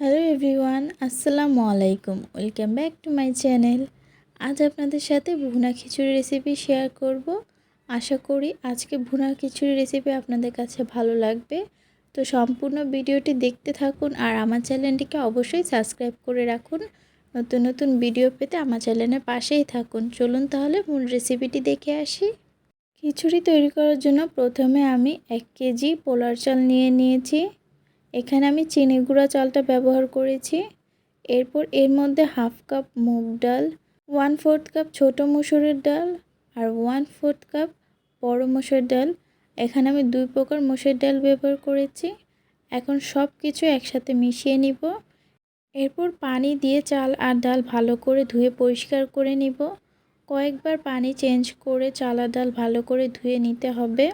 Hello everyone, আসসালামু আলাইকুম। Welcome back to my channel. আজ আপনাদের সাথে ভুনা খিচুড়ি রেসিপি শেয়ার করব। আশা করি আজকে ভুনা খিচুড়ি রেসিপি আপনাদের কাছে ভালো লাগবে। তো সম্পূর্ণ ভিডিওটি দেখতে থাকুন আর আমার চ্যানেলটিকে অবশ্যই সাবস্ক্রাইব করে রাখুন। নতুন নতুন ভিডিও পেতে আমার চ্যানেলের পাশেই থাকুন। চলুন তাহলে মূল রেসিপিটি দেখে আসি। খিচুড়ি তৈরি করার জন্য প্রথমে আমি 1 কেজি পোলার চাল নিয়েছি। এখানে আমি চিনি গুঁড়া চালটা ব্যবহার করেছি। এরপর এর মধ্যে হাফ কাপ মুগ ডাল, 1/4 কাপ ছোটো মসুরের ডাল আর 1/4 কাপ বড় মসুর ডাল। এখানে আমি 2 প্রকার মসুর ডাল ব্যবহার করেছি। এখন সব কিছু একসাথে মিশিয়ে নিব। এরপর পানি দিয়ে চাল আর ডাল ভালো করে ধুয়ে পরিষ্কার করে নিব। কয়েকবার পানি চেঞ্জ করে চাল আর ডাল ভালো করে ধুয়ে নিতে হবে।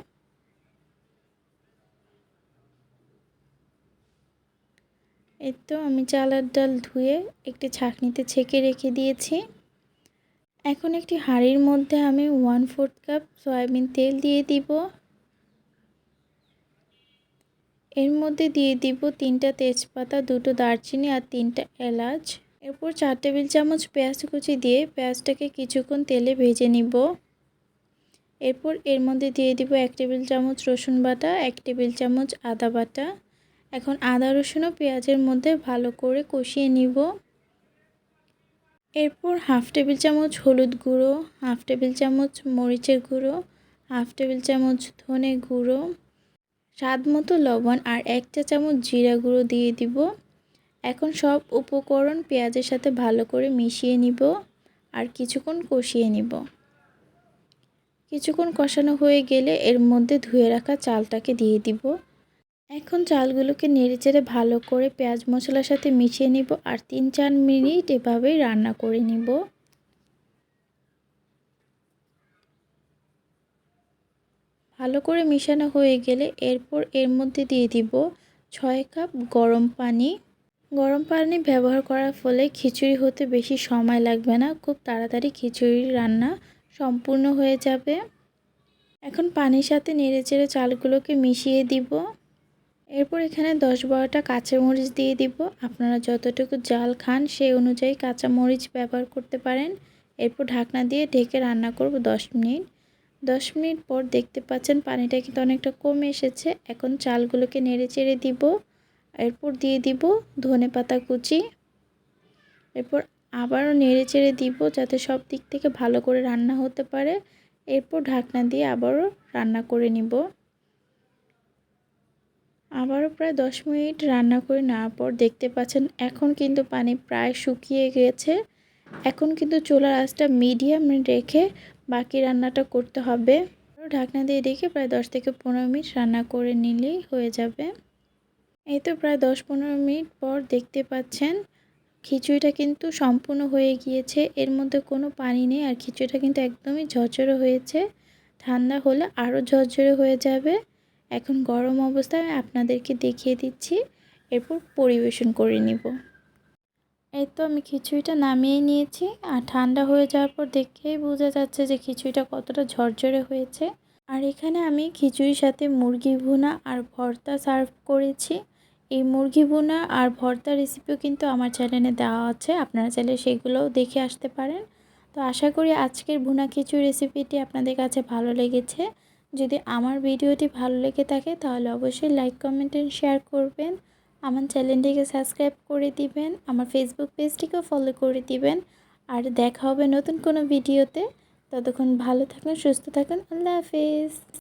এই তো আমি চাল আর ডাল ধুয়ে একটি ছাঁকনিতে ছেঁকে রেখে দিয়েছি। এখন একটি হাঁড়ির মধ্যে আমি 1/4 কাপ সয়াবিন তেল দিয়ে দিব। এর মধ্যে দিয়ে দিব 3টা তেজপাতা, 2টো দারচিনি আর 3টা এলাচ। এরপর 4 টেবিল চামচ পেঁয়াজ কুচি দিয়ে পেঁয়াজটাকে কিছুক্ষণ তেলে ভেজে নিব। এরপর এর মধ্যে দিয়ে দিব 1 টেবিল চামচ রসুন বাটা, 1 টেবিল চামচ আদা বাটা। এখন আদা রসুন ও পেঁয়াজের মধ্যে ভালো করে কষিয়ে নিব। এরপর হাফ টেবিল চামচ হলুদ গুঁড়ো, হাফ টেবিল চামচ মরিচের গুঁড়ো, হাফ টেবিল চামচ ধনে গুঁড়ো, স্বাদ মতো লবণ আর 1 চা চামচ জিরা গুঁড়ো দিয়ে দিব। এখন সব উপকরণ পেঁয়াজের সাথে ভালো করে মিশিয়ে নিব আর কিছুক্ষণ কষিয়ে নিব। কিছুক্ষণ কষানো হয়ে গেলে এর মধ্যে ধুয়ে রাখা চালটাকে দিয়ে দিব। এখন চালগুলোকে নেড়েচেড়ে ভালো করে পেঁয়াজ মশলার সাথে মিশিয়ে নিব আর 3-4 মিনিট এভাবেই রান্না করে নিব। ভালো করে মিশানো হয়ে গেলে এরপর এর মধ্যে দিয়ে দিব 6 কাপ গরম পানি। গরম পানি ব্যবহার করার ফলে খিচুড়ি হতে বেশি সময় লাগবে না, খুব তাড়াতাড়ি খিচুড়ির রান্না সম্পূর্ণ হয়ে যাবে। এখন পানির সাথে নেড়েচেড়ে চালগুলোকে মিশিয়ে দিব। এরপর এখানে 10-12টা কাঁচামরিচ দিয়ে দিব। আপনারা যতটুকু ঝাল খান সেই অনুযায়ী কাঁচামরিচ ব্যবহার করতে পারেন। এরপর ঢাকনা দিয়ে ঢেকে রান্না করব 10 মিনিট। 10 মিনিট পর দেখতে পাচ্ছেন পানিটা কিন্তু অনেকটা কমে এসেছে। এখন চালগুলোকে নেড়েচেড়ে দিব। এরপর দিয়ে দিব ধনেপাতা কুচি। এরপর আবারও নেড়েচেড়ে দিব যাতে সব দিক থেকে ভালো করে রান্না হতে পারে। এরপর ঢাকনা দিয়ে আবারও রান্না করে নিব। আবারও প্রায় 10 মিনিট রান্না করে নেওয়ার পর দেখতে পাচ্ছেন এখন কিন্তু পানি প্রায় শুকিয়ে গেছে। এখন কিন্তু চুলার আঁচটা মিডিয়াম রেখে বাকি রান্নাটা করতে হবে। ঢাকনা দিয়ে রেখে প্রায় 10 থেকে 15 মিনিট রান্না করে নিলেই হয়ে যাবে। এই তো প্রায় 10-15 মিনিট পর দেখতে পাচ্ছেন খিচুড়িটা কিন্তু সম্পূর্ণ হয়ে গিয়েছে। এর মধ্যে কোনো পানি নেই আর খিচুড়িটা কিন্তু একদমই ঝরঝরে হয়েছে। ঠান্ডা হলে আরও ঝরঝরে হয়ে যাবে। এখন গরম অবস্থায় আপনাদেরকে দেখিয়ে দিচ্ছি, এরপর পরিবেশন করে নিব। এই তো আমি খিচুড়িটা নামিয়ে নিয়েছি আর ঠান্ডা হয়ে যাওয়ার পর দেখেই বোঝা যাচ্ছে যে খিচুড়িটা কতটা ঝরঝরে হয়েছে। আর এখানে আমি খিচুড়ির সাথে মুরগি ভুনা আর ভর্তা সার্ভ করেছি। এই মুরগি ভুনা আর ভর্তা রেসিপিও কিন্তু আমার চ্যানেলে দেওয়া আছে, আপনারা চাইলে সেগুলোও দেখে আসতে পারেন। তো আশা করি আজকের ভুনা খিচুড়ি রেসিপিটি আপনাদের কাছে ভালো লেগেছে। যদি আমার ভিডিওটি ভালো লেগে থাকে তাহলে অবশ্যই লাইক, কমেন্ট এন্ড শেয়ার করবেন। আমার চ্যানেলটিকে সাবস্ক্রাইব করে দিবেন, আমার ফেসবুক পেজটিকেও ফলো করে দিবেন। আর দেখা হবে নতুন কোনো ভিডিওতে। ততক্ষণ ভালো থাকুন, সুস্থ থাকুন। আল্লাহ হাফেজ।